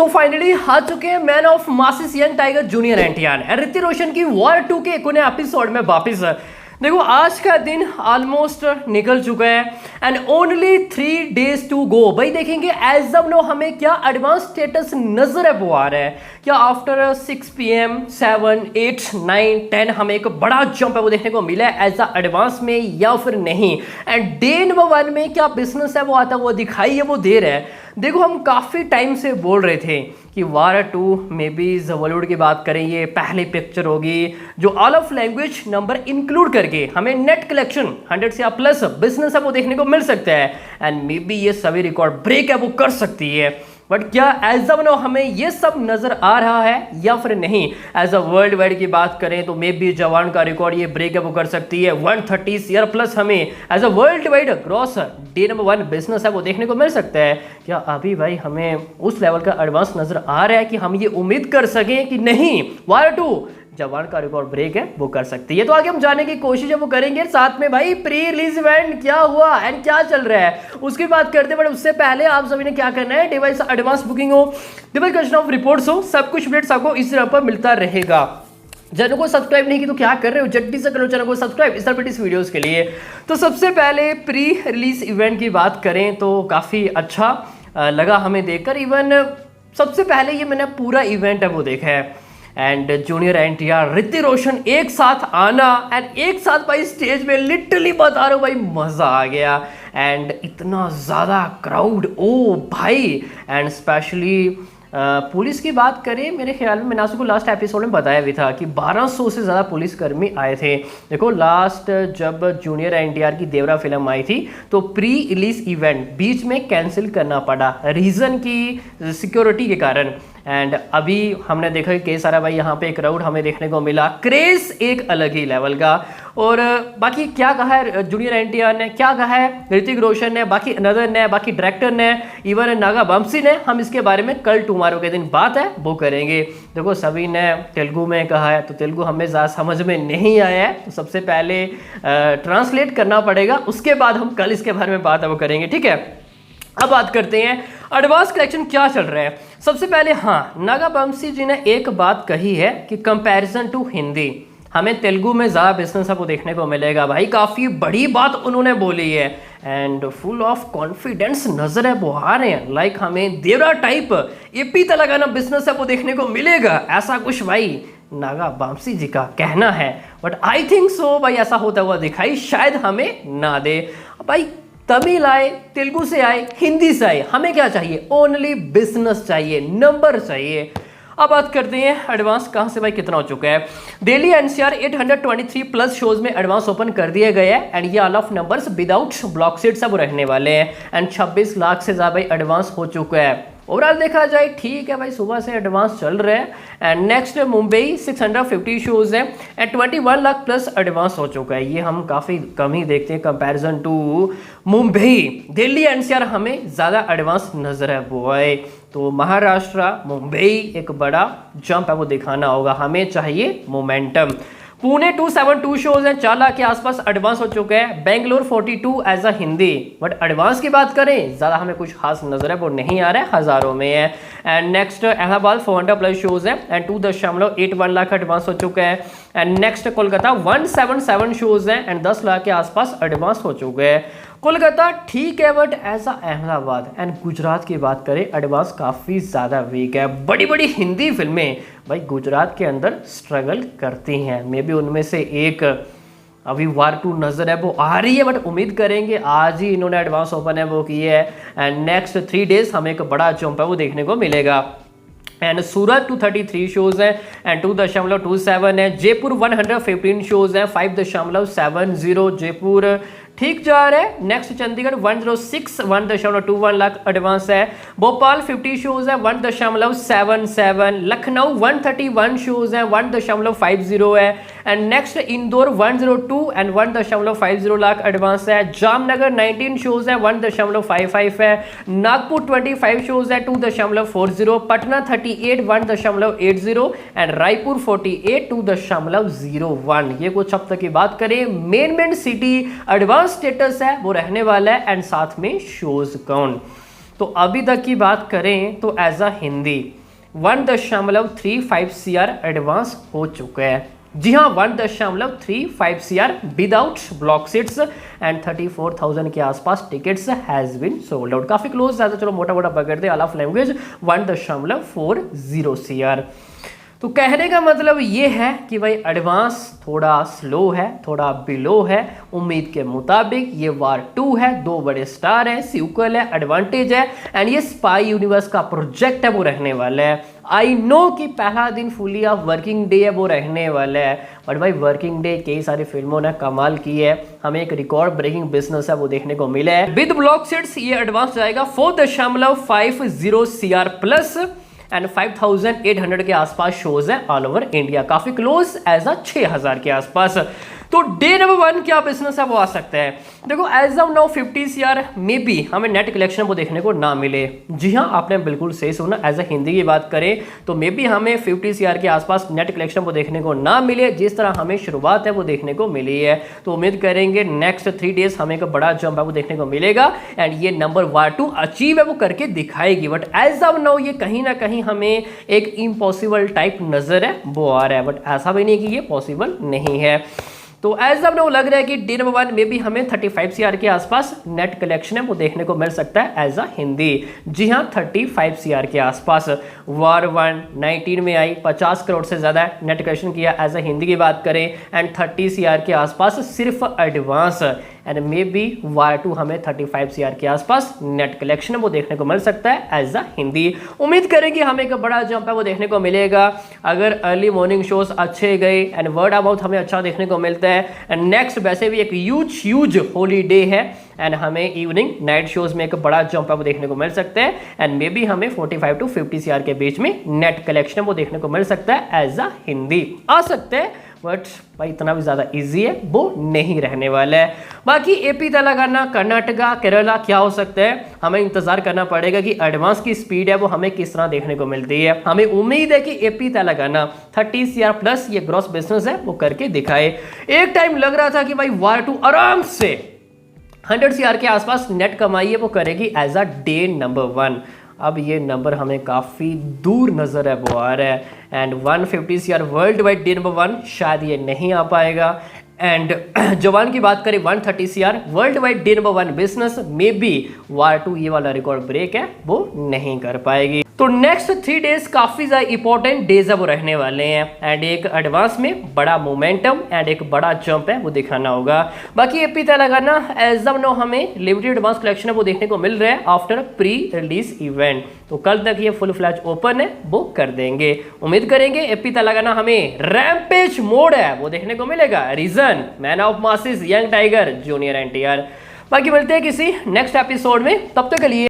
तो फाइनली आ चुके हैं man of masses young tiger junior NTR and Hrithik Roshan की वॉर 2 के एक नए एपिसोड में वापस। देखो आज का दिन ऑलमोस्ट निकल चुका है and only 3 days to go. भाई देखेंगे एज ऑफ नो हमें क्या एडवांस स्टेटस नजर है वो आ रहा है क्या आफ्टर 6 PM 7 8 9 10 हमें एक बड़ा जंप है वो देखने को मिला है एज अ एडवांस में या फिर नहीं। एंड डे नंबर 1 में क्या बिजनेस है वो आता है वो दिखाई है वो दे रहा है। देखो हम काफ़ी टाइम से बोल रहे थे कि वार 2 में भी बॉलीवुड की बात करें ये पहली पिक्चर होगी जो all of language number include करके हमें नेट कलेक्शन 100 से प्लस बिजनेस है वो देखने को मिल सकता है एंड मे बी ये सभी रिकॉर्ड ब्रेक है वो कर सकती है। बट क्या एज ऑफ नो हमें ये सब नजर आ रहा है या फिर नहीं। एज अ वर्ल्ड वाइड की बात करें तो मे बी जवान का रिकॉर्ड ये ब्रेक है वो कर सकती है 130 ईयर प्लस हमें as a world wide gross day number 1 business है वो देखने को मिल सकता है। क्या अभी भाई हमें उस लेवल का एडवांस नजर आ रहा है कि हम ये उम्मीद कर सकें कि नहीं वार 2 जवान का रिकॉर्ड ब्रेक है वो कर सकती है। तो आगे हम जाने की कोशिश है वो करेंगे साथ में भाई प्री रिलीज इवेंट क्या हुआ एंड क्या चल रहा है उसकी बात करते हैं। बट उससे पहले आप सभी ने क्या करना है डिवाइस एडवांस बुकिंग हो डिवाइस कलेक्शन ऑफ रिपोर्ट्स हो सब कुछ अपडेट्स आपको इस तरह पर मिलता रहेगा। चैनल को सब्सक्राइब नहीं की तो क्या कर रहे हो जल्दी से करो चैनल को सब्सक्राइब इस तरह इस वीडियोस के लिए। तो सबसे पहले प्री रिलीज इवेंट की बात करें तो काफ़ी अच्छा लगा हमें देखकर। इवन सबसे पहले ये मैंने पूरा इवेंट है वो देखा है एंड जूनियर एनटीआर ऋतिक रोशन एक साथ आना एंड एक साथ भाई स्टेज पे लिटरली बता रहा हूँ भाई मज़ा आ गया एंड इतना ज़्यादा क्राउड ओ भाई एंड स्पेशली पुलिस की बात करें मेरे ख्याल में मैंने आपको लास्ट एपिसोड में बताया भी था कि 1200 से ज़्यादा पुलिसकर्मी आए थे। देखो लास्ट जब जूनियर एनटीआर की देवरा फिल्म आई थी तो प्री रिलीज इवेंट बीच में कैंसिल करना पड़ा रीज़न की सिक्योरिटी के कारण एंड अभी हमने देखा कि कई सारा भाई यहाँ पे क्राउड हमें देखने को मिला क्रेज एक अलग ही लेवल का। और बाकी क्या कहा है जूनियर एनटीआर ने क्या कहा है ऋतिक रोशन ने बाकी अनदर ने बाकी डायरेक्टर ने इवन नागा वंशी ने हम इसके बारे में कल टुमारो के दिन बात है वो करेंगे। देखो सभी ने तेलुगु में कहा है तो तेलुगु हमें ज़्यादा समझ में नहीं आया है तो सबसे पहले ट्रांसलेट करना पड़ेगा उसके बाद हम कल इसके बारे में बात है वो करेंगे ठीक है। अब बात करते हैं एडवांस कलेक्शन क्या चल रहा है। सबसे पहले हाँ नागा वंशी जी ने एक बात कही है कि कंपैरिजन टू हिंदी हमें तेलुगु में ज़्यादा बिजनेस आपको देखने को मिलेगा। भाई काफ़ी बड़ी बात उन्होंने बोली है एंड फुल ऑफ कॉन्फिडेंस नजर है वो आ रहे हैं लाइक हमें देवरा टाइप एपी तेलंगाना बिजनेस है वो देखने को मिलेगा ऐसा कुछ भाई नागा वंशी जी का कहना है। बट आई थिंक सो भाई ऐसा होता हुआ दिखाई शायद हमें ना दे। भाई तमिल आए तेलुगु से आए हिंदी से आए हमें क्या चाहिए ओनली बिजनेस चाहिए नंबर चाहिए। अब बात करते हैं एडवांस कहाँ से भाई कितना हो चुका है। दिल्ली एनसीआर 823 प्लस शोज में एडवांस ओपन कर दिए गए हैं एंड ये all of numbers without block seat सब रहने वाले हैं एंड 26 लाख से ज़्यादा भाई एडवांस हो चुका है। ओवरऑल देखा जाए ठीक है भाई सुबह से एडवांस चल रहे हैं एंड नेक्स्ट मुंबई 650 शोज है एंड 21 लाख प्लस एडवांस हो चुका है। ये हम काफ़ी कम ही देखते हैं comparison to Mumbai. Delhi NCR हमें ज़्यादा एडवांस नजर है वो आए तो महाराष्ट्र मुंबई एक बड़ा जंप है वो दिखाना होगा हमें चाहिए मोमेंटम। पुणे 272 शोज हैं 4 लाख के आसपास एडवांस हो चुके हैं। Bangalore 42 as a Hindi but advance की बात करें ज़्यादा हमें कुछ खास नजर है वो नहीं आ रहा है हज़ारों में है। And next Allahabad 400 plus shows हैं एंड 2.81 लाख एडवांस हो चुका है। एंड नेक्स्ट कोलकाता 177 शोज हैं एंड 10 लाख के आसपास एडवांस हो चुके हैं। कोलकाता ठीक है but as Ahmedabad and Gujarat की बात करें एडवांस काफ़ी ज़्यादा वीक है। बड़ी बड़ी हिंदी फिल्में भाई गुजरात के अंदर स्ट्रगल करती हैं मे बी उनमें से एक अभी वार 2 नजर है वो आ रही है बट उम्मीद करेंगे आज ही इन्होंने एडवांस ओपन है वो की है एंड नेक्स्ट 3 days हमें एक बड़ा जंप है वो देखने को मिलेगा। एंड सूरत 233 शोज हैं एंड 2.27 है। जयपुर 115 शोज हैं 5.70 जयपुर ठीक जा रहा है। नेक्स्ट चंडीगढ़ 106 1.21 लाख एडवांस है। भोपाल 50 शोज है 1.77। लखनऊ 131 शोज है 1.50 है and next Indore 102 and 1.50 lakh advance है। जामनगर 19 शोज है 1.55 है। नागपुर 25 शोज है 2.40। पटना 38 1.80 एंड रायपुर 48 2.01। ये कुछ अब तक की बात करें मेन सिटी एडवांस स्टेटस है वो रहने वाला है एंड साथ में शोज काउंट। तो अभी तक की बात करें तो as a Hindi 1.35 CR advance हो चुका है। जी हाँ, 1.35 CR without block seats and 34,000 के आसपास tickets has been sold out. काफी क्लोज, ज्यादा चलो मोटा मोटा पकड़ दे ऑफ लैंग्वेज 1.40 CR। तो कहने का मतलब ये है कि भाई एडवांस थोड़ा स्लो है, थोड़ा बिलो है उम्मीद के मुताबिक। ये वार 2 है, 2 बड़े स्टार है, सीक्वल है, एडवांटेज है एंड ये स्पाई यूनिवर्स का प्रोजेक्ट है वो रहने वाला है। आई नो कि पहला दिन फुली ऑफ वर्किंग डे है वो रहने वाला है, बट भाई वर्किंग डे कई सारी फिल्मों ने कमाल की है, हमें एक रिकॉर्ड ब्रेकिंग बिजनेस है वो देखने को मिला है। विद ब्लॉक सीट्स ये एडवांस जाएगा 4.50 CR प्लस एंड 5,800 के आसपास शोज है ऑल ओवर इंडिया, काफी क्लोज एज अ 6,000 के आसपास। तो डे नंबर 1 क्या बिजनेस है वो आ सकता है। देखो एज ऑफ नाउ 50 CR में भी हमें नेट कलेक्शन वो देखने को ना मिले। जी हाँ, आपने बिल्कुल सही सुना, एज अ हिंदी की बात करें तो मे बी हमें 50 CR के आसपास नेट कलेक्शन वो देखने को ना मिले जिस तरह हमें शुरुआत है वो देखने को मिली है। तो उम्मीद करेंगे नेक्स्ट 3 डेज हमें एक बड़ा जंप है वो देखने को मिलेगा एंड ये नंबर वार 2 अचीव है वो करके दिखाएगी। बट एज ऑफ नाउ ये कहीं ना कहीं हमें एक इम्पॉसिबल टाइप नजर है वो आ रहा है, बट ऐसा भी नहीं कि ये पॉसिबल नहीं है। तो एज ऑफ नाउ लग रहा है कि डे नंबर 1 में भी हमें 35 CR के आसपास नेट कलेक्शन है वो देखने को मिल सकता है एज अ हिंदी। जी हाँ, 35 CR के आसपास। वार 1 19 में आई, 50 करोड़ से ज्यादा नेट कलेक्शन किया एज अ हिंदी की बात करें एंड 30 CR के आसपास सिर्फ एडवांस एंड मे बी वार 2 हमें 35 CR के आसपास नेट कलेक्शन वो देखने को मिल सकता है एज अ हिंदी। उम्मीद करेंगे हमें एक बड़ा जंप है वो देखने को मिलेगा अगर अर्ली मॉर्निंग शोज अच्छे गए एंड वर्ड अबाउट हमें अच्छा देखने को मिलता है। एंड नेक्स्ट वैसे भी एक ह्यूज हॉलीडे है एंड हमें इवनिंग नाइट शोज में एक बड़ा जंप है वो देखने को मिल सकता है एंड मे बी हमें 45 to 50 CR के बीच में नेट कलेक्शन वो देखने को मिल सकता है एज अ हिंदी। आ सकते हैं बट भाई इतना भी ज्यादा इजी है वो नहीं रहने वाला है। बाकी एपी, तेलंगाना, कर्नाटका, केरला क्या हो सकता है, हमें इंतजार करना पड़ेगा कि एडवांस की स्पीड है वो हमें किस तरह देखने को मिलती है। हमें उम्मीद है कि एपी तेलंगाना 30 CR प्लस ये ग्रॉस बिजनेस है वो करके दिखाए। एक टाइम लग रहा था कि भाई वार 2 आराम से 100 CR के आसपास नेट कमाई है वो करेगी एज अ डे नंबर 1। अब ये नंबर हमें काफ़ी दूर नज़र है वो आ रहा है and 150 CR world wide day number 1 शायद ये नहीं आ पाएगा एंड जवान की बात करें 130 CR world wide day number 1 business में भी वार 2 ये वाला रिकॉर्ड ब्रेक है वो नहीं कर पाएगी। तो नेक्स्ट 3 डेज काफी ज्यादा इंपॉर्टेंट डेज है वो रहने वाले हैं एंड एक एडवांस में बड़ा मोमेंटम एंड एक बड़ा जंप है वो दिखाना होगा। बाकी AP Telangana as of now हमें लिमिटेड एडवांस कलेक्शन है वो देखने को मिल रहा है आफ्टर प्री रिलीज इवेंट। तो कल तक ये फुल फ्लैश ओपन है वो कर देंगे। उम्मीद करेंगे एपी तेलंगाना हमें रैम्पेज मोड है वो देखने को मिलेगा। Reason man of masses young tiger junior NTR. बाकी मिलते हैं किसी नेक्स्ट एपिसोड में, तब तक के लिए